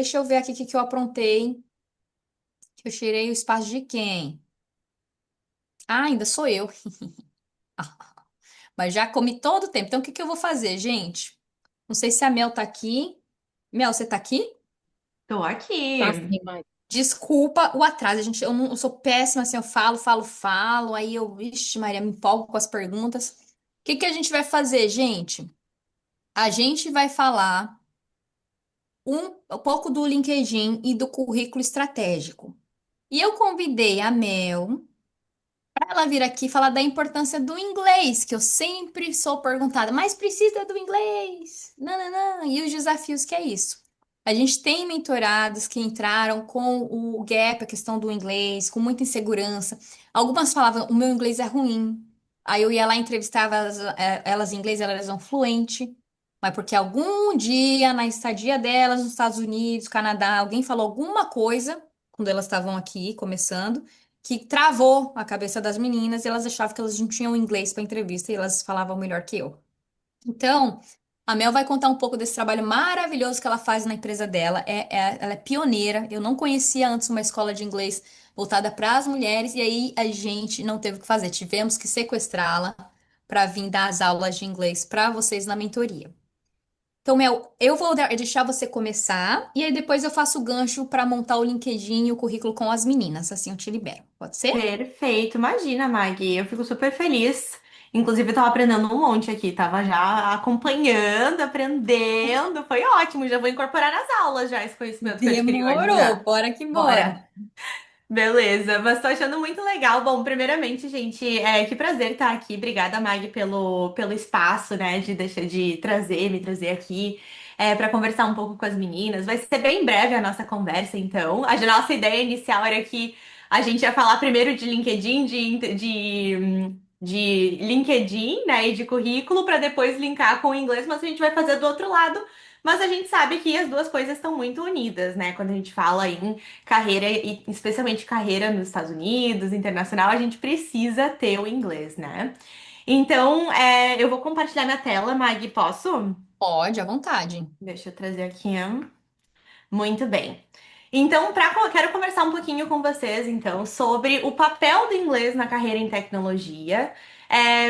Deixa eu ver aqui o que eu aprontei. Que eu tirei o espaço de quem? Ah, ainda sou eu. Mas já comi todo o tempo. Então, o que eu vou fazer, gente? Não sei se a Mel tá aqui. Mel, você tá aqui? Tô Tá aqui. sim, mãe. Desculpa o atraso, gente. Eu sou péssima assim. Eu falo. Aí eu, vixe, Maria, me empolgo com as perguntas. O que a gente vai fazer, gente? A gente vai falar um pouco do LinkedIn e do currículo estratégico. E eu convidei a Mel para ela vir aqui falar da importância do inglês, que eu sempre sou perguntada, mas precisa do inglês? Não, não, não. E os desafios que é isso. A gente tem mentorados que entraram com o gap, a questão do inglês, com muita insegurança. Algumas falavam, o meu inglês é ruim. Aí eu ia lá, entrevistava elas em inglês, elas eram fluente. Mas porque algum dia, na estadia delas nos Estados Unidos, Canadá, alguém falou alguma coisa, quando elas estavam aqui começando, que travou a cabeça das meninas e elas achavam que elas não tinham inglês para entrevista e elas falavam melhor que eu. Então, a Mel vai contar um pouco desse trabalho maravilhoso que ela faz na empresa dela. Ela é pioneira. Eu não conhecia antes uma escola de inglês voltada para as mulheres e aí a gente não teve o que fazer. Tivemos que sequestrá-la para vir dar as aulas de inglês para vocês na mentoria. Então, Mel, eu vou deixar você começar e aí depois eu faço o gancho para montar o LinkedIn e o currículo com as meninas. Assim eu te libero. Pode ser? Perfeito. Imagina, Maggie. Eu fico super feliz. Inclusive, eu tava aprendendo um monte aqui. Tava já acompanhando, aprendendo. Foi ótimo. Já vou incorporar nas aulas já esse conhecimento que eu adquiri hoje Demorou, já. bora que bora. Bora. Beleza, mas tô achando muito legal. Bom, primeiramente, gente, que prazer estar aqui. Obrigada, Mag, pelo espaço, né, de deixar de me trazer aqui, para conversar um pouco com as meninas. Vai ser bem breve a nossa conversa, então. A nossa ideia inicial era que a gente ia falar primeiro de LinkedIn, de LinkedIn, né, e de currículo, para depois linkar com o inglês, mas a gente vai fazer do outro lado. Mas a gente sabe que as duas coisas estão muito unidas, né? Quando a gente fala em carreira, e especialmente carreira nos Estados Unidos, internacional, a gente precisa ter o inglês, né? Então, eu vou compartilhar minha tela, Mag, posso? Pode, à vontade. Deixa eu trazer aqui. Muito bem. Então, quero conversar um pouquinho com vocês, então, sobre o papel do inglês na carreira em tecnologia.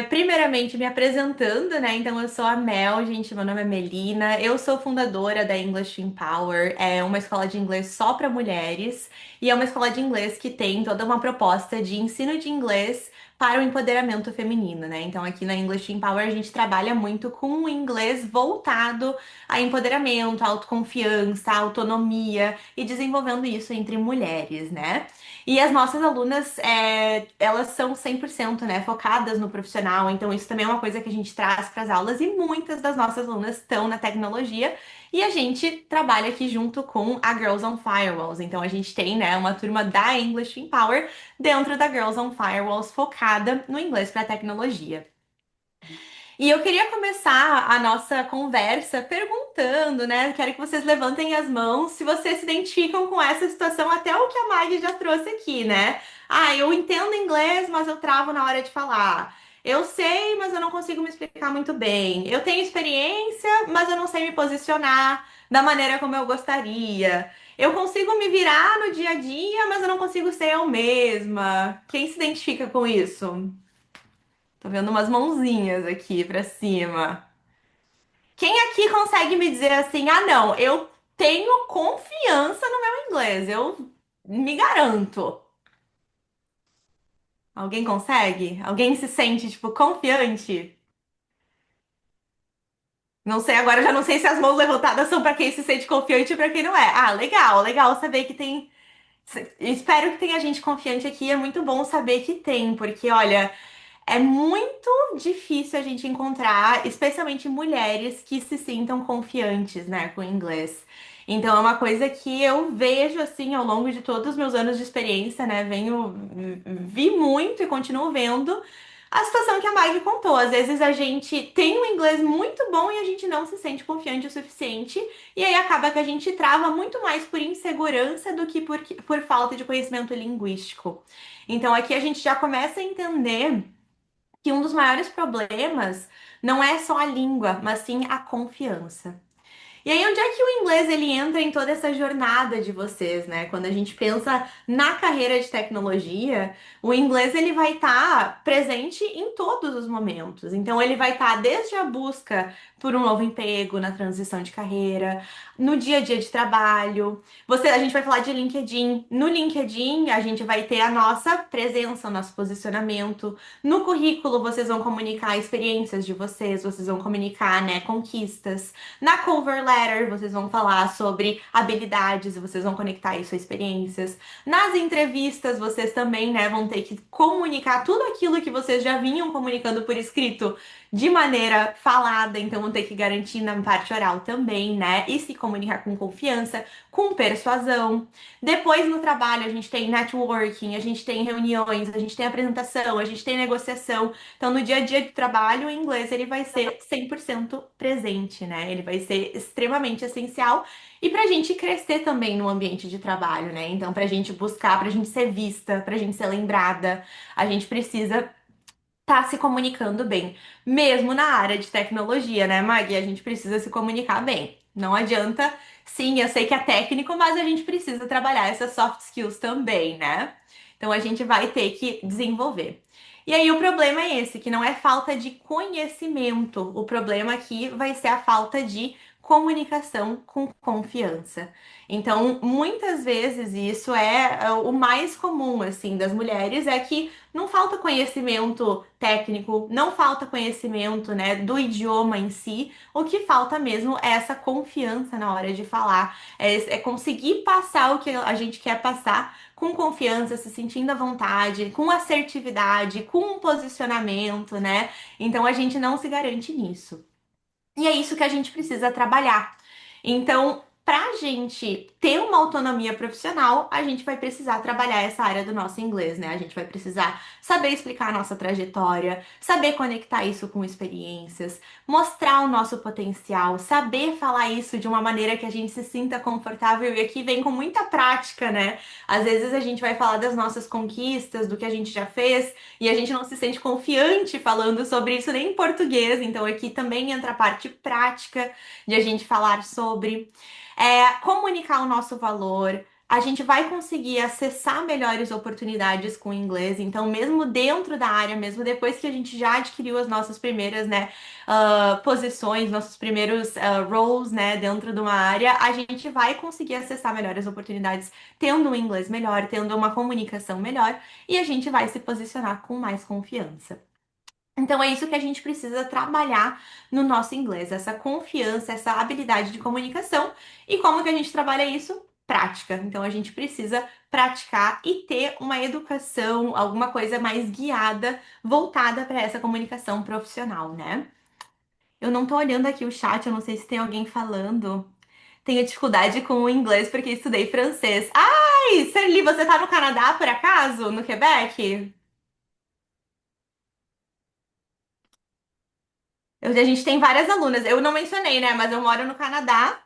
Primeiramente, me apresentando, né? Então, eu sou a Mel, gente, meu nome é Melina. Eu sou fundadora da English Empower, é uma escola de inglês só para mulheres e é uma escola de inglês que tem toda uma proposta de ensino de inglês para o empoderamento feminino, né? Então, aqui na English Empower, a gente trabalha muito com o inglês voltado a empoderamento, a autoconfiança, a autonomia e desenvolvendo isso entre mulheres, né? E as nossas alunas, elas são 100%, né, focadas no profissional, então isso também é uma coisa que a gente traz para as aulas e muitas das nossas alunas estão na tecnologia e a gente trabalha aqui junto com a Girls on Firewalls. Então a gente tem, né, uma turma da English Empower dentro da Girls on Firewalls focada no inglês para tecnologia. E eu queria começar a nossa conversa perguntando, né? Quero que vocês levantem as mãos se vocês se identificam com essa situação, até o que a Maggie já trouxe aqui, né? Ah, eu entendo inglês, mas eu travo na hora de falar. Eu sei, mas eu não consigo me explicar muito bem. Eu tenho experiência, mas eu não sei me posicionar da maneira como eu gostaria. Eu consigo me virar no dia a dia, mas eu não consigo ser eu mesma. Quem se identifica com isso? Tô vendo umas mãozinhas aqui pra cima. Quem aqui consegue me dizer assim: ah, não, eu tenho confiança no meu inglês, eu me garanto. Alguém consegue? Alguém se sente, tipo, confiante? Não sei, agora eu já não sei se as mãos levantadas são pra quem se sente confiante e pra quem não é. Ah, legal, legal saber que tem. Espero que tenha gente confiante aqui. É muito bom saber que tem, porque olha. É muito difícil a gente encontrar, especialmente mulheres que se sintam confiantes, né, com o inglês. Então é uma coisa que eu vejo assim ao longo de todos os meus anos de experiência, né? Vi muito e continuo vendo a situação que a Maggie contou. Às vezes a gente tem um inglês muito bom e a gente não se sente confiante o suficiente, e aí acaba que a gente trava muito mais por insegurança do que por falta de conhecimento linguístico. Então aqui a gente já começa a entender que um dos maiores problemas não é só a língua, mas sim a confiança. E aí, onde é que o inglês ele entra em toda essa jornada de vocês, né? Quando a gente pensa na carreira de tecnologia, o inglês ele vai estar presente em todos os momentos. Então, ele vai estar desde a busca por um novo emprego, na transição de carreira, no dia a dia de trabalho. A gente vai falar de LinkedIn. No LinkedIn, a gente vai ter a nossa presença, o nosso posicionamento. No currículo, vocês vão comunicar experiências de vocês vão comunicar, né, conquistas. Na cover letter, vocês vão falar sobre habilidades e vocês vão conectar isso a experiências. Nas entrevistas, vocês também, né, vão ter que comunicar tudo aquilo que vocês já vinham comunicando por escrito de maneira falada, então vão ter que garantir na parte oral também, né, e se comunicar com confiança, com persuasão. Depois no trabalho, a gente tem networking, a gente tem reuniões, a gente tem apresentação, a gente tem negociação. Então, no dia a dia de trabalho, o inglês ele vai ser 100% presente, né? Ele vai ser extremamente essencial e para a gente crescer também no ambiente de trabalho, né? Então, para a gente buscar, para a gente ser vista, para a gente ser lembrada, a gente precisa estar se comunicando bem. Mesmo na área de tecnologia, né, Maggie? A gente precisa se comunicar bem. Não adianta, sim, eu sei que é técnico, mas a gente precisa trabalhar essas soft skills também, né? Então a gente vai ter que desenvolver. E aí o problema é esse, que não é falta de conhecimento. O problema aqui vai ser a falta de comunicação com confiança. Então, muitas vezes isso é o mais comum assim das mulheres é que não falta conhecimento técnico, não falta conhecimento, né, do idioma em si. O que falta mesmo é essa confiança na hora de falar, é conseguir passar o que a gente quer passar com confiança, se sentindo à vontade, com assertividade, com um posicionamento, né? Então a gente não se garante nisso. E é isso que a gente precisa trabalhar. Então, para a gente ter uma autonomia profissional, a gente vai precisar trabalhar essa área do nosso inglês, né? A gente vai precisar saber explicar a nossa trajetória, saber conectar isso com experiências, mostrar o nosso potencial, saber falar isso de uma maneira que a gente se sinta confortável. E aqui vem com muita prática, né? Às vezes a gente vai falar das nossas conquistas, do que a gente já fez, e a gente não se sente confiante falando sobre isso nem em português. Então aqui também entra a parte prática de a gente falar sobre comunicar o nosso valor. A gente vai conseguir acessar melhores oportunidades com o inglês. Então, mesmo dentro da área, mesmo depois que a gente já adquiriu as nossas primeiras, né, posições, nossos primeiros roles, né, dentro de uma área, a gente vai conseguir acessar melhores oportunidades tendo um inglês melhor, tendo uma comunicação melhor, e a gente vai se posicionar com mais confiança. Então é isso que a gente precisa trabalhar no nosso inglês, essa confiança, essa habilidade de comunicação. E como que a gente trabalha isso? Prática. Então a gente precisa praticar e ter uma educação, alguma coisa mais guiada, voltada para essa comunicação profissional, né? Eu não tô olhando aqui o chat, eu não sei se tem alguém falando. Tenho dificuldade com o inglês porque estudei francês. Ai, Serli, você tá no Canadá por acaso? No Quebec? A gente tem várias alunas. Eu não mencionei, né? Mas eu moro no Canadá,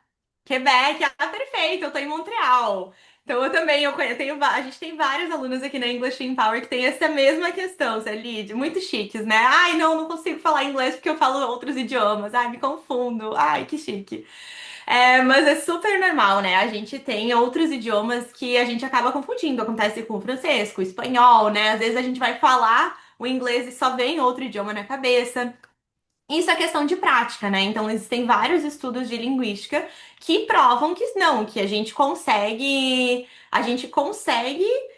Quebec. Ah, perfeito, eu tô em Montreal. Então eu também, a gente tem várias alunas aqui na English in Power que tem essa mesma questão, Celide, muito chiques, né? Ai, não, não consigo falar inglês porque eu falo outros idiomas. Ai, me confundo. Ai, que chique. Mas é super normal, né? A gente tem outros idiomas que a gente acaba confundindo. Acontece com o francês, com o espanhol, né? Às vezes a gente vai falar o inglês e só vem outro idioma na cabeça. Isso é questão de prática, né? Então, existem vários estudos de linguística que provam que não, que a gente consegue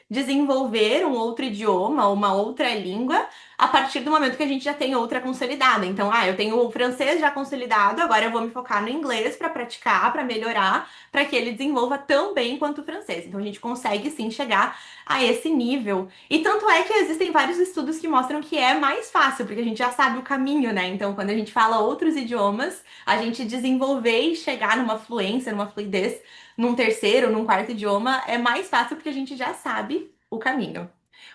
desenvolver um outro idioma, uma outra língua, a partir do momento que a gente já tem outra consolidada. Então, eu tenho o francês já consolidado, agora eu vou me focar no inglês para praticar, para melhorar, para que ele desenvolva tão bem quanto o francês. Então, a gente consegue sim chegar a esse nível. E tanto é que existem vários estudos que mostram que é mais fácil, porque a gente já sabe o caminho, né? Então, quando a gente fala outros idiomas, a gente desenvolver e chegar numa fluência, numa fluidez, num terceiro, num quarto idioma, é mais fácil porque a gente já sabe o caminho.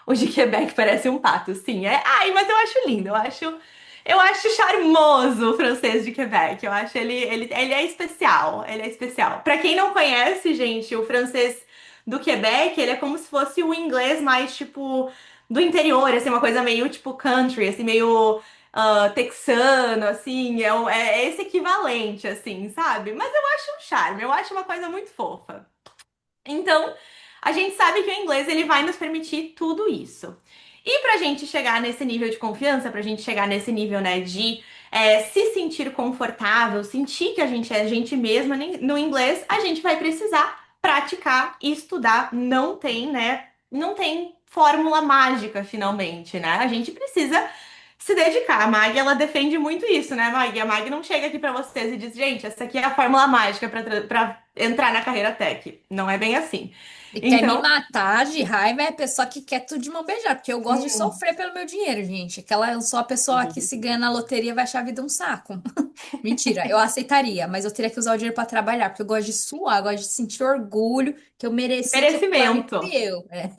O de Quebec parece um pato, sim. Ai, mas eu acho lindo, eu acho charmoso o francês de Quebec. Eu acho ele é especial. Ele é especial. Pra quem não conhece, gente, o francês do Quebec, ele é como se fosse o inglês mais tipo do interior, assim, uma coisa meio tipo country, assim, meio. texano, assim, é esse equivalente, assim, sabe? Mas eu acho um charme, eu acho uma coisa muito fofa. Então, a gente sabe que o inglês ele vai nos permitir tudo isso. E para a gente chegar nesse nível de confiança, para a gente chegar nesse nível, né, de se sentir confortável, sentir que a gente é a gente mesma no inglês, a gente vai precisar praticar e estudar. Não tem, né? Não tem fórmula mágica, finalmente, né? A gente precisa se dedicar. A Mag, ela defende muito isso, né, Mag? A Mag não chega aqui pra vocês e diz, gente, essa aqui é a fórmula mágica pra entrar na carreira tech. Não é bem assim. E quer me Então, matar de raiva é a pessoa que quer tudo de mão beijada, porque eu gosto de hum, sofrer pelo meu dinheiro, gente. Aquela, eu sou a pessoa que se ganha na loteria vai achar a vida um saco. Mentira, eu aceitaria, mas eu teria que usar o dinheiro para trabalhar, porque eu gosto de suar, eu gosto de sentir orgulho que eu mereci, que aquilo ali fui merecimento. eu. É.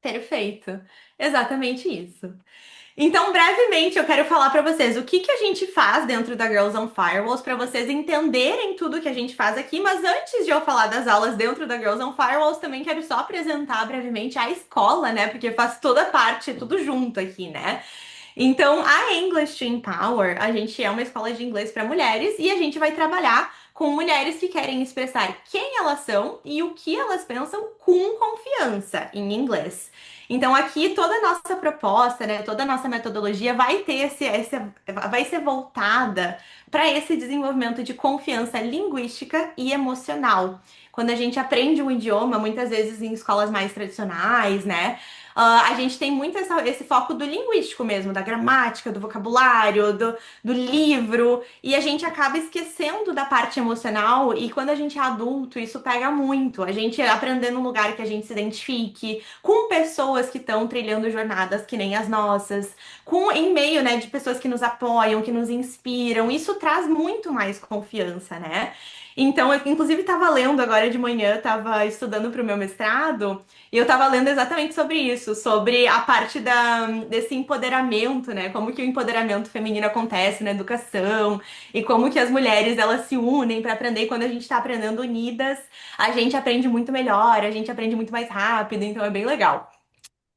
Perfeito. Exatamente isso. Então, brevemente, eu quero falar pra vocês o que que a gente faz dentro da Girls on Firewalls para vocês entenderem tudo que a gente faz aqui. Mas antes de eu falar das aulas dentro da Girls on Firewalls, também quero só apresentar brevemente a escola, né? Porque faz toda parte, tudo junto aqui, né? Então, a English to Empower, a gente é uma escola de inglês para mulheres e a gente vai trabalhar com mulheres que querem expressar quem elas são e o que elas pensam com confiança em inglês. Então, aqui toda a nossa proposta, né, toda a nossa metodologia vai ter vai ser voltada para esse desenvolvimento de confiança linguística e emocional. Quando a gente aprende um idioma, muitas vezes em escolas mais tradicionais, né? A gente tem muito esse foco do linguístico mesmo, da gramática, do vocabulário, do livro, e a gente acaba esquecendo da parte emocional, e quando a gente é adulto, isso pega muito. A gente aprender num lugar que a gente se identifique, com pessoas que estão trilhando jornadas que nem as nossas, em meio, né, de pessoas que nos apoiam, que nos inspiram, isso traz muito mais confiança, né? Então, eu inclusive estava lendo agora de manhã, estava estudando para o meu mestrado, e eu tava lendo exatamente sobre isso, sobre a parte desse empoderamento, né? Como que o empoderamento feminino acontece na educação e como que as mulheres elas se unem para aprender. E quando a gente tá aprendendo unidas, a gente aprende muito melhor, a gente aprende muito mais rápido, então é bem legal.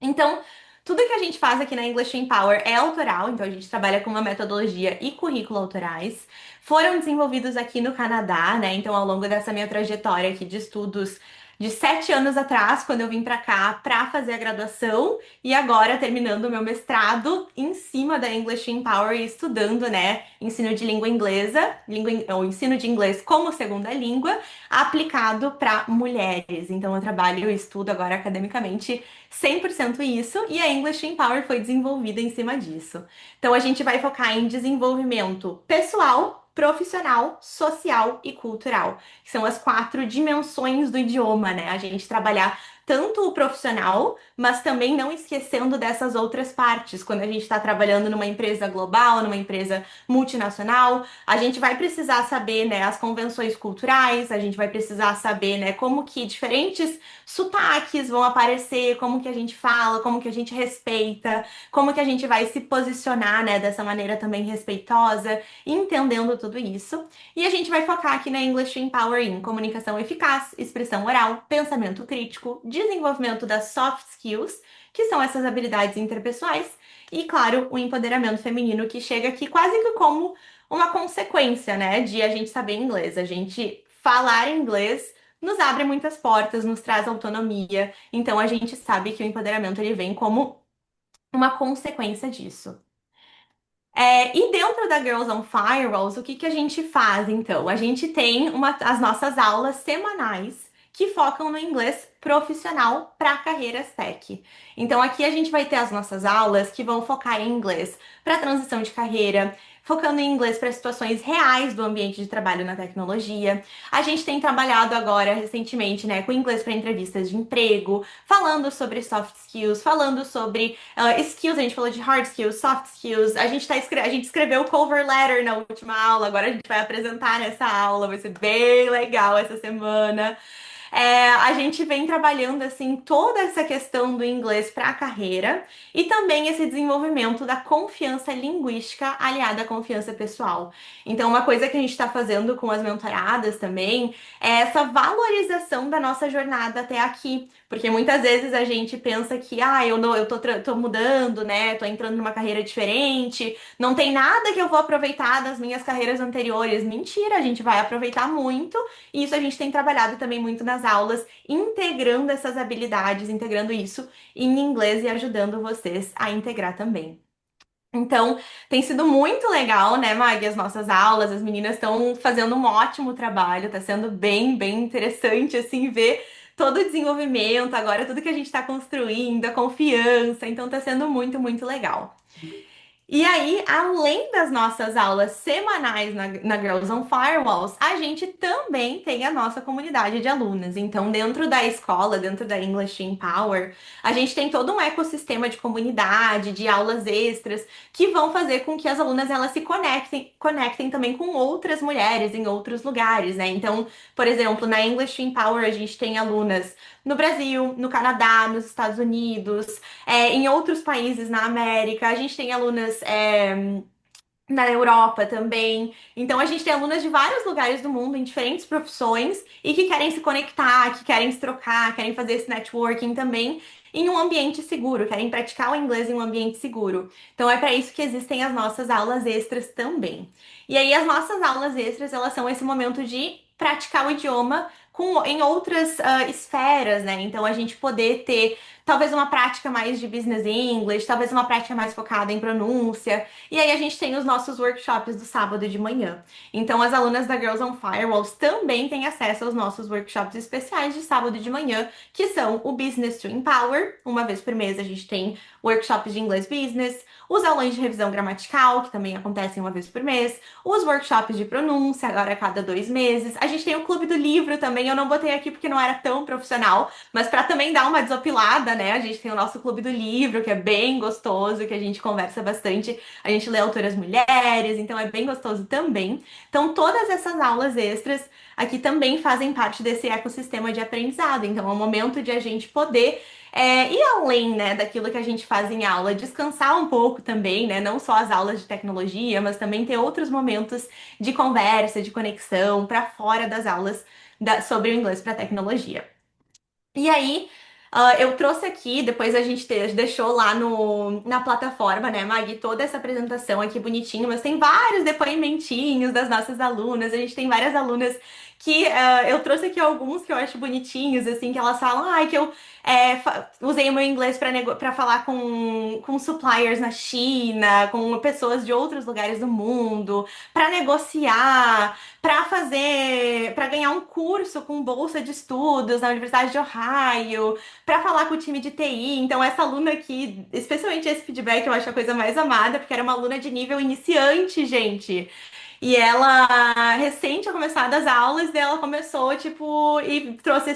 Então, tudo que a gente faz aqui na English Empower é autoral, então a gente trabalha com uma metodologia e currículo autorais. Foram desenvolvidos aqui no Canadá, né? Então, ao longo dessa minha trajetória aqui de estudos de 7 anos atrás, quando eu vim para cá para fazer a graduação, e agora terminando o meu mestrado em cima da English Empower e estudando, né, ensino de língua inglesa, ou ensino de inglês como segunda língua, aplicado para mulheres. Então, eu trabalho e estudo agora academicamente 100% isso, e a English Empower foi desenvolvida em cima disso. Então, a gente vai focar em desenvolvimento pessoal, profissional, social e cultural, que são as 4 dimensões do idioma, né? A gente trabalhar tanto o profissional, mas também não esquecendo dessas outras partes. Quando a gente está trabalhando numa empresa global, numa empresa multinacional, a gente vai precisar saber, né, as convenções culturais, a gente vai precisar saber, né, como que diferentes sotaques vão aparecer, como que a gente fala, como que a gente respeita, como que a gente vai se posicionar, né, dessa maneira também respeitosa, entendendo tudo isso. E a gente vai focar aqui na English Empower em comunicação eficaz, expressão oral, pensamento crítico, desenvolvimento das soft skills, que são essas habilidades interpessoais, e claro, o empoderamento feminino que chega aqui quase que como uma consequência, né, de a gente saber inglês. A gente falar inglês nos abre muitas portas, nos traz autonomia. Então a gente sabe que o empoderamento ele vem como uma consequência disso. E dentro da Girls on Firewalls, o que que a gente faz então? A gente tem as nossas aulas semanais que focam no inglês profissional para carreiras tech. Então aqui a gente vai ter as nossas aulas que vão focar em inglês para transição de carreira, focando em inglês para situações reais do ambiente de trabalho na tecnologia. A gente tem trabalhado agora recentemente, né, com inglês para entrevistas de emprego, falando sobre soft skills, falando sobre skills, a gente falou de hard skills, soft skills. A gente escreveu o cover letter na última aula, agora a gente vai apresentar nessa aula, vai ser bem legal essa semana. a gente vem trabalhando assim toda essa questão do inglês para a carreira e também esse desenvolvimento da confiança linguística aliada à confiança pessoal. Então, uma coisa que a gente está fazendo com as mentoradas também é essa valorização da nossa jornada até aqui. Porque muitas vezes a gente pensa que, eu não, tô mudando, né? Tô entrando numa carreira diferente, não tem nada que eu vou aproveitar das minhas carreiras anteriores. Mentira, a gente vai aproveitar muito, e isso a gente tem trabalhado também muito nas aulas, integrando essas habilidades, integrando isso em inglês e ajudando vocês a integrar também. Então, tem sido muito legal, né, Maggie? As nossas aulas, as meninas estão fazendo um ótimo trabalho, tá sendo bem interessante, assim, ver todo o desenvolvimento, agora tudo que a gente está construindo, a confiança, então tá sendo muito legal. E aí, além das nossas aulas semanais na Girls on Firewalls, a gente também tem a nossa comunidade de alunas. Então, dentro da escola, dentro da English to Empower, a gente tem todo um ecossistema de comunidade, de aulas extras, que vão fazer com que as alunas elas se conectem também com outras mulheres em outros lugares, né? Então, por exemplo, na English to Empower, a gente tem alunas no Brasil, no Canadá, nos Estados Unidos, em outros países na América, a gente tem alunas na Europa também. Então a gente tem alunas de vários lugares do mundo, em diferentes profissões, e que querem se conectar, que querem se trocar, querem fazer esse networking também em um ambiente seguro, querem praticar o inglês em um ambiente seguro. Então é para isso que existem as nossas aulas extras também. E aí as nossas aulas extras, elas são esse momento de praticar o idioma em outras esferas, né? Então a gente poder ter talvez uma prática mais de business English, talvez uma prática mais focada em pronúncia. E aí a gente tem os nossos workshops do sábado de manhã. Então as alunas da Girls on Firewalls também têm acesso aos nossos workshops especiais de sábado de manhã, que são o Business to Empower. Uma vez por mês a gente tem workshops de inglês business, os aulões de revisão gramatical, que também acontecem uma vez por mês, os workshops de pronúncia, agora a cada 2 meses. A gente tem o Clube do Livro também, eu não botei aqui porque não era tão profissional, mas para também dar uma desopilada, né? A gente tem o nosso Clube do Livro, que é bem gostoso, que a gente conversa bastante, a gente lê autoras mulheres, então é bem gostoso também. Então, todas essas aulas extras aqui também fazem parte desse ecossistema de aprendizado. Então, é um momento de a gente poder ir além, né, daquilo que a gente faz em aula, descansar um pouco também, né, não só as aulas de tecnologia, mas também ter outros momentos de conversa, de conexão para fora das aulas sobre o inglês para tecnologia. E aí, eu trouxe aqui, depois a gente deixou lá na plataforma, né, Magui, toda essa apresentação aqui bonitinho, mas tem vários depoimentinhos das nossas alunas, a gente tem várias alunas que eu trouxe aqui alguns que eu acho bonitinhos, assim, que elas falam, que eu usei o meu inglês para falar com suppliers na China, com pessoas de outros lugares do mundo, para negociar, para ganhar um curso com bolsa de estudos na Universidade de Ohio, para falar com o time de TI. Então, essa aluna aqui, especialmente esse feedback, eu acho a coisa mais amada, porque era uma aluna de nível iniciante, gente. E ela, recente tinha começado as aulas, daí ela começou, tipo, e trouxe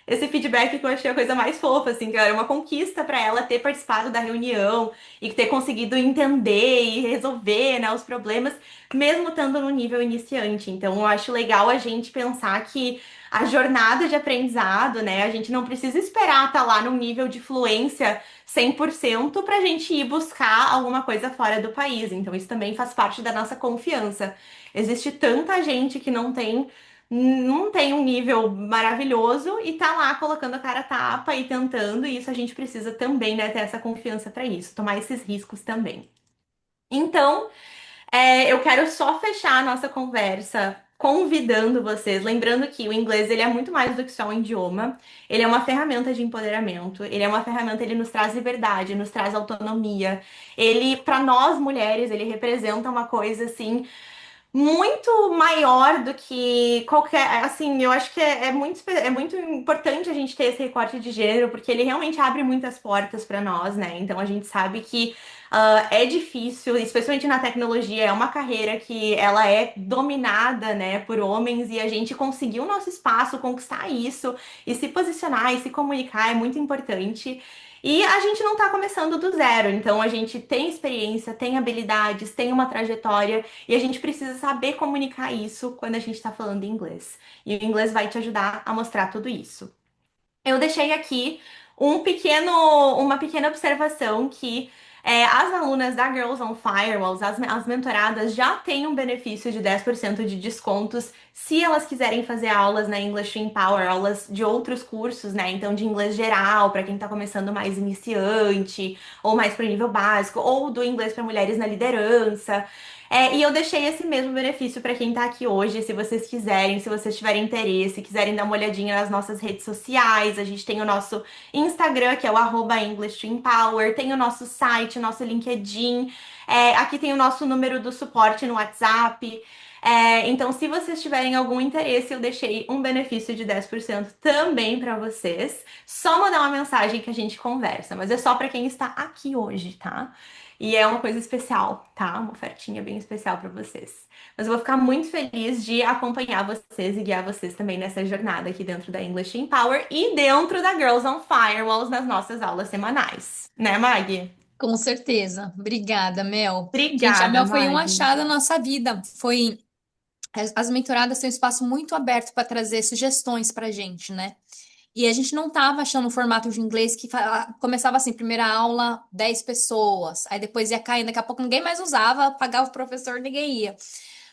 esse feedback que eu achei a coisa mais fofa, assim, que era uma conquista para ela ter participado da reunião e ter conseguido entender e resolver, né, os problemas, mesmo estando no nível iniciante. Então, eu acho legal a gente pensar que a jornada de aprendizado, né, a gente não precisa esperar estar lá num nível de fluência 100% para a gente ir buscar alguma coisa fora do país. Então, isso também faz parte da nossa confiança. Existe tanta gente que não tem um nível maravilhoso e tá lá colocando a cara a tapa e tentando, e isso a gente precisa também, né, ter essa confiança para isso, tomar esses riscos também. Então, eu quero só fechar a nossa conversa convidando vocês, lembrando que o inglês ele é muito mais do que só um idioma, ele é uma ferramenta de empoderamento, ele é uma ferramenta, ele nos traz liberdade, nos traz autonomia. Ele, para nós mulheres, ele representa uma coisa assim muito maior do que qualquer. Assim, eu acho que é muito importante a gente ter esse recorte de gênero, porque ele realmente abre muitas portas para nós, né? Então a gente sabe que É difícil, especialmente na tecnologia, é uma carreira que ela é dominada, né, por homens e a gente conseguir o nosso espaço, conquistar isso e se posicionar e se comunicar é muito importante. E a gente não tá começando do zero, então a gente tem experiência, tem habilidades, tem uma trajetória e a gente precisa saber comunicar isso quando a gente tá falando inglês. E o inglês vai te ajudar a mostrar tudo isso. Eu deixei aqui uma pequena observação que as alunas da Girls on Firewalls, as mentoradas, já têm um benefício de 10% de descontos se elas quiserem fazer aulas na English Empower, aulas de outros cursos, né? Então, de inglês geral, para quem está começando mais iniciante, ou mais para o nível básico, ou do inglês para mulheres na liderança. E eu deixei esse mesmo benefício para quem tá aqui hoje, se vocês quiserem, se vocês tiverem interesse, quiserem dar uma olhadinha nas nossas redes sociais, a gente tem o nosso Instagram, que é o @EnglishToEmpower, tem o nosso site, o nosso LinkedIn, aqui tem o nosso número do suporte no WhatsApp. Então, se vocês tiverem algum interesse, eu deixei um benefício de 10% também para vocês. Só mandar uma mensagem que a gente conversa, mas é só para quem está aqui hoje, tá? E é uma coisa especial, tá? Uma ofertinha bem especial para vocês. Mas eu vou ficar muito feliz de acompanhar vocês e guiar vocês também nessa jornada aqui dentro da English Empower e dentro da Girls on Firewalls nas nossas aulas semanais. Né, Maggie? Com certeza. Obrigada, Mel. Gente, a Obrigada, Mel foi um Maggie. achado na nossa vida. Foi as mentoradas têm um espaço muito aberto para trazer sugestões para a gente, né? E a gente não estava achando um formato de inglês que começava assim, primeira aula, 10 pessoas, aí depois ia caindo, daqui a pouco ninguém mais usava, pagava o professor, ninguém ia.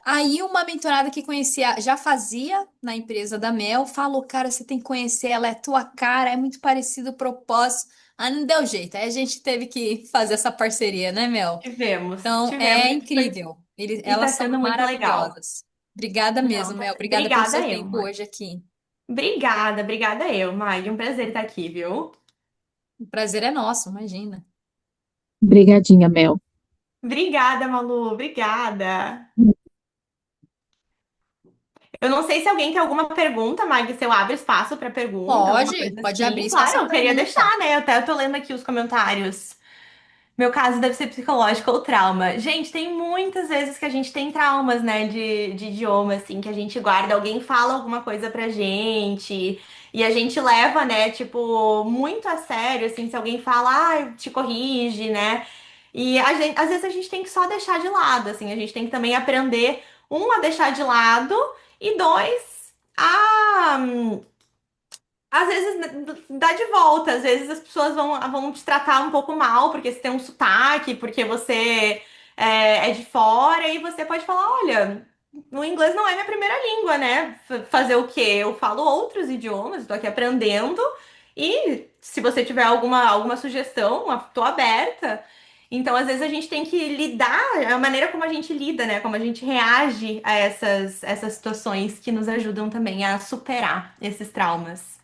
Aí uma mentorada que conhecia, já fazia na empresa da Mel, falou, cara, você tem que conhecer, ela é tua cara, é muito parecido o propósito. Aí não deu jeito, aí a gente teve que fazer essa parceria, né, Mel? Então Tivemos é foi, incrível. e tá Elas são sendo muito legal. maravilhosas. Obrigada Não, mesmo, Mel. Obrigada pelo obrigada seu eu, tempo Maggie. hoje aqui. Obrigada eu, Maggie. Um prazer estar aqui, viu? O prazer é nosso, imagina. Brigadinha, Mel. Obrigada, Malu. Obrigada. Eu não sei se alguém tem alguma pergunta, Mag, se eu abro espaço para pergunta, alguma Pode, coisa pode abrir assim. espaço Claro, para eu queria pergunta. deixar, né? Até eu tô lendo aqui os comentários. Meu caso deve ser psicológico ou trauma. Gente, tem muitas vezes que a gente tem traumas, né, de idioma, assim, que a gente guarda, alguém fala alguma coisa pra gente, e a gente leva, né, tipo, muito a sério, assim, se alguém fala, te corrige, né? E às vezes a gente tem que só deixar de lado, assim, a gente tem que também aprender, a deixar de lado, e dois, às vezes dá de volta, às vezes as pessoas vão te tratar um pouco mal porque você tem um sotaque, porque você é de fora, e você pode falar: olha, o inglês não é minha primeira língua, né? Fazer o quê? Eu falo outros idiomas, estou aqui aprendendo, e se você tiver alguma sugestão, tô aberta. Então, às vezes, a gente tem que lidar, a maneira como a gente lida, né? Como a gente reage a essas situações que nos ajudam também a superar esses traumas.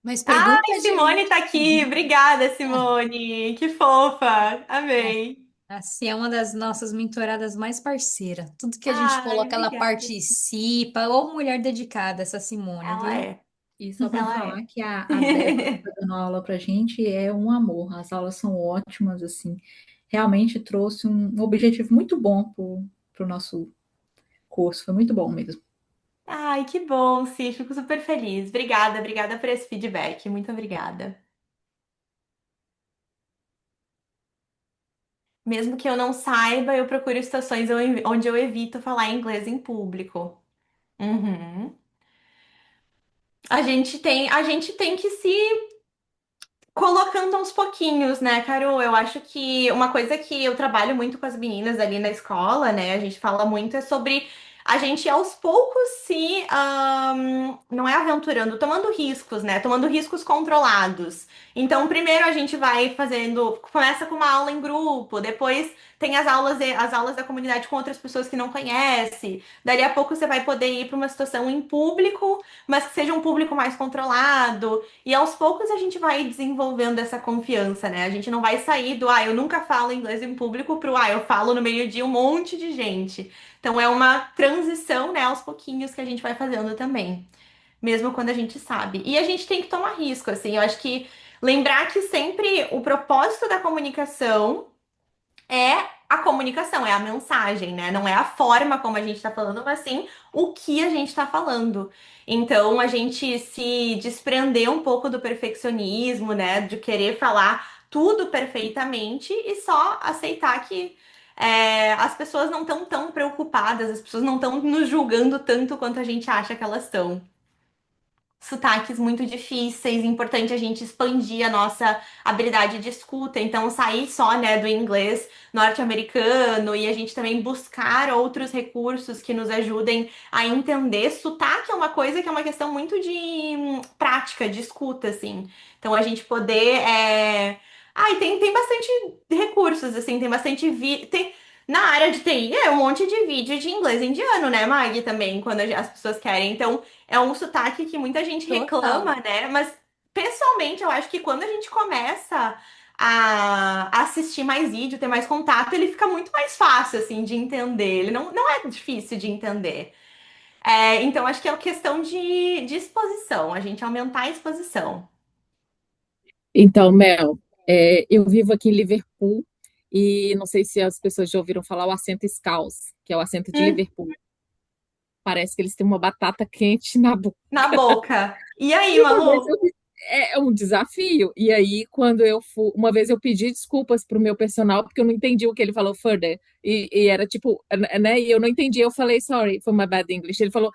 Mas pergunta Ai, de Simone tá aqui. Obrigada, Simone. Que fofa. Amei. assim, é uma das nossas mentoradas mais parceiras. Tudo que a gente Ai, coloca, ela obrigada. participa. Ô, mulher dedicada, essa Simone, Ela viu? é. E só para Ela é. falar que a Débora que está dando aula para a gente é um amor. As aulas são ótimas, assim. Realmente trouxe um objetivo muito bom para o nosso curso. Foi muito bom mesmo. Ai, que bom, Sim. Fico super feliz. Obrigada por esse feedback. Muito obrigada. Mesmo que eu não saiba, eu procuro situações onde eu evito falar inglês em público. Uhum. A gente tem que se colocando aos pouquinhos, né, Carol? Eu acho que uma coisa que eu trabalho muito com as meninas ali na escola, né? A gente fala muito é sobre a gente aos poucos não é aventurando, tomando riscos, né? Tomando riscos controlados. Então, primeiro a gente vai fazendo, começa com uma aula em grupo, depois tem as aulas da comunidade com outras pessoas que não conhece. Dali a pouco você vai poder ir para uma situação em público, mas que seja um público mais controlado. E aos poucos a gente vai desenvolvendo essa confiança, né? A gente não vai sair do, eu nunca falo inglês em público pro, eu falo no meio de um monte de gente. Então é uma transição, né, aos pouquinhos que a gente vai fazendo também. mesmo quando a gente sabe. E a gente tem que tomar risco, assim. Eu acho que lembrar que sempre o propósito da comunicação é a comunicação, é a mensagem, né? Não é a forma como a gente tá falando, mas sim o que a gente tá falando. Então, a gente se desprender um pouco do perfeccionismo, né? De querer falar tudo perfeitamente e só aceitar que as pessoas não estão tão preocupadas, as pessoas não estão nos julgando tanto quanto a gente acha que elas estão. Sotaques muito difíceis, importante a gente expandir a nossa habilidade de escuta, então sair só, né, do inglês norte-americano e a gente também buscar outros recursos que nos ajudem a entender. Sotaque é uma coisa que é uma questão muito de prática, de escuta, assim. Então a gente poder. Ai, tem bastante recursos, assim, tem bastante. Na área de TI é um monte de vídeo de inglês indiano, né, Mag, também, quando as pessoas querem. Então, é um sotaque que muita gente reclama, Total. né? Mas pessoalmente eu acho que quando a gente começa a assistir mais vídeo, ter mais contato, ele fica muito mais fácil, assim, de entender. Ele não é difícil de entender. Então acho que é uma questão de exposição, a gente aumentar a exposição. Então, Mel, eu vivo aqui em Liverpool e não sei se as pessoas já ouviram falar o acento Scouse, que é o acento de Hum, Liverpool. Parece que eles têm uma batata quente na boca. na boca. E aí, E uma vez Malu? é um desafio. E aí, quando eu fui, uma vez eu pedi desculpas pro meu personal porque eu não entendi o que ele falou further. E era tipo, né? E eu não entendi. Eu falei, sorry for my bad English. Ele falou,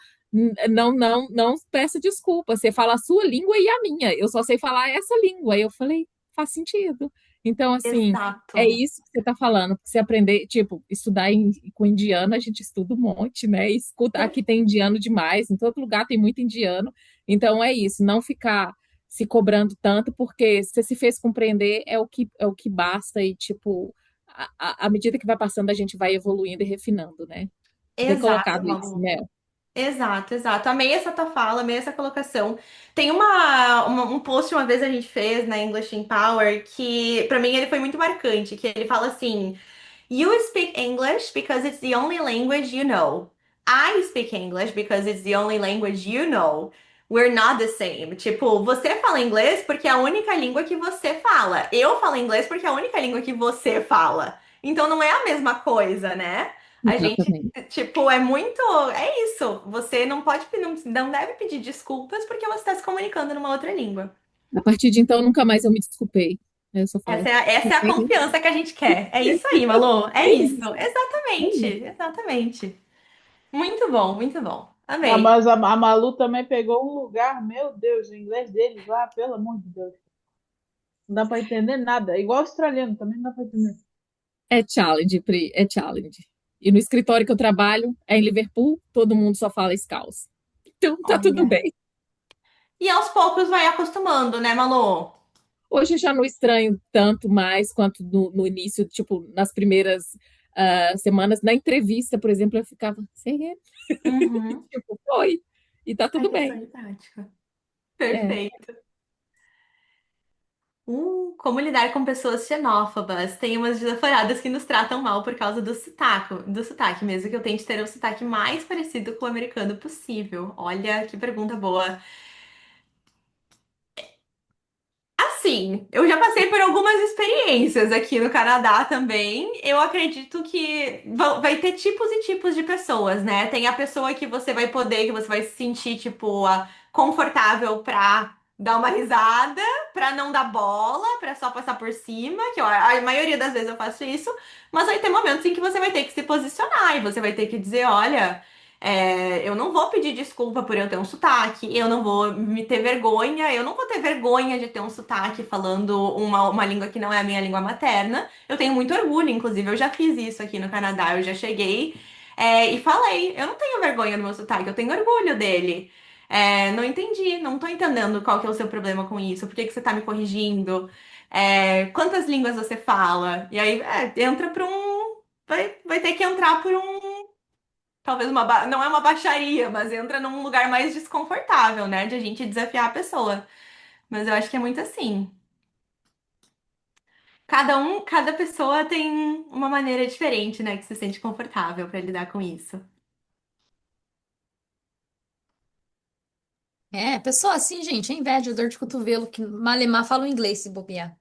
não, não, não peça desculpa. Você fala a sua língua e a minha. Eu só sei falar essa língua. E eu falei, faz sentido. Então, assim, é Exato. isso que você está falando. Porque você aprender, tipo, estudar com indiano, a gente estuda um monte, né? Escuta, aqui tem indiano demais, em todo lugar tem muito indiano. Então é isso, não ficar se cobrando tanto, porque se você se fez compreender é o que basta e tipo à medida que vai passando a gente vai evoluindo e refinando, né? Bem Exato, colocado isso, Malu. né? Exato, exato. Amei essa tua fala, amei essa colocação. Tem um post uma vez a gente fez na English in Power que, pra mim, ele foi muito marcante, que ele fala assim: You speak English because it's the only language you know. I speak English because it's the only language you know. We're not the same. Tipo, você fala inglês porque é a única língua que você fala. Eu falo inglês porque é a única língua que você fala. Então não é a mesma coisa, né? A gente, Exatamente. tipo, é muito. É isso. Você não pode, não deve pedir desculpas porque você está se comunicando numa outra língua. A partir de então nunca mais eu me desculpei. Eu só falo. Essa é a confiança que a gente quer. É isso aí, Malu. É É isso. isso, é Exatamente. isso. Exatamente. Muito bom, muito bom. Ah, Amei. mas a Malu também pegou um lugar, meu Deus, o inglês deles lá, pelo amor de Deus. Não dá para entender nada. É igual australiano, também não dá para entender. É challenge, Pri, é challenge. E no escritório que eu trabalho, é em Liverpool, todo mundo só fala Scouse. Então tá tudo Olha. bem. E aos poucos vai acostumando, né, Malu? Hoje eu já não estranho tanto mais quanto no início, tipo, nas primeiras semanas. Na entrevista, por exemplo, eu ficava, sei, Uhum. tipo, foi, e tá Ai, tudo que bem. prática. É, Perfeito. Como lidar com pessoas xenófobas? Tem umas desaforadas que nos tratam mal por causa do sotaque, mesmo que eu tente ter o sotaque mais parecido com o americano possível. Olha, que pergunta boa. Assim, eu já passei por algumas experiências aqui no Canadá também. Eu acredito que vai ter tipos e tipos de pessoas, né? Tem a pessoa que você vai poder, que você vai se sentir, tipo, confortável pra dar uma risada, pra não dar bola, pra só passar por cima, que a maioria das vezes eu faço isso, mas vai ter momentos em que você vai ter que se posicionar e você vai ter que dizer, olha. Eu não vou pedir desculpa por eu ter um sotaque, eu não vou me ter vergonha, eu não vou ter vergonha de ter um sotaque falando uma língua que não é a minha língua materna. Eu tenho muito orgulho, inclusive, eu já fiz isso aqui no Canadá, eu já cheguei, e falei, eu não tenho vergonha do meu sotaque, eu tenho orgulho dele. Não entendi, não tô entendendo qual que é o seu problema com isso, por que que você tá me corrigindo? Quantas línguas você fala? E aí, entra pra um. Vai ter que entrar por um. Talvez não é uma baixaria, mas entra num lugar mais desconfortável, né? De a gente desafiar a pessoa. Mas eu acho que é muito assim. Cada pessoa tem uma maneira diferente, né? Que se sente confortável pra lidar com isso. É, pessoa assim, gente, é inveja, dor de cotovelo, que malemar fala o inglês se bobear.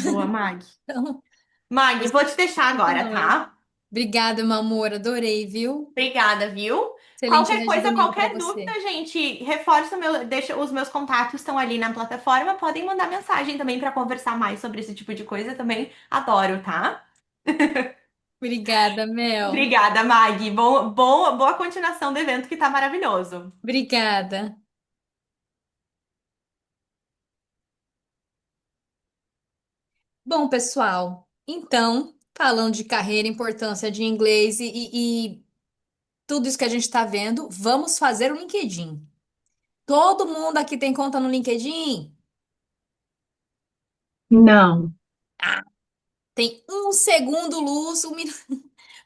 Boa, Mag. Então, Mag, isso vou te deixar é agora, nóis. tá? Obrigada, meu amor, adorei, viu? Obrigada, viu? Excelente Qualquer resto de coisa, domingo pra qualquer você. dúvida, gente, reforça deixa os meus contatos estão ali na plataforma. Podem mandar mensagem também para conversar mais sobre esse tipo de coisa. Também adoro, tá? Obrigada, Mel. Obrigada, Mag. Boa continuação do evento que tá maravilhoso. Obrigada. Bom, pessoal, então, falando de carreira, importância de inglês e tudo isso que a gente está vendo, vamos fazer o LinkedIn. Todo mundo aqui tem conta no LinkedIn? Não. Tem um segundo luz,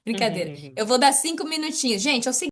Brincadeira. Eu vou dar 5 minutinhos. Gente, é o seguinte.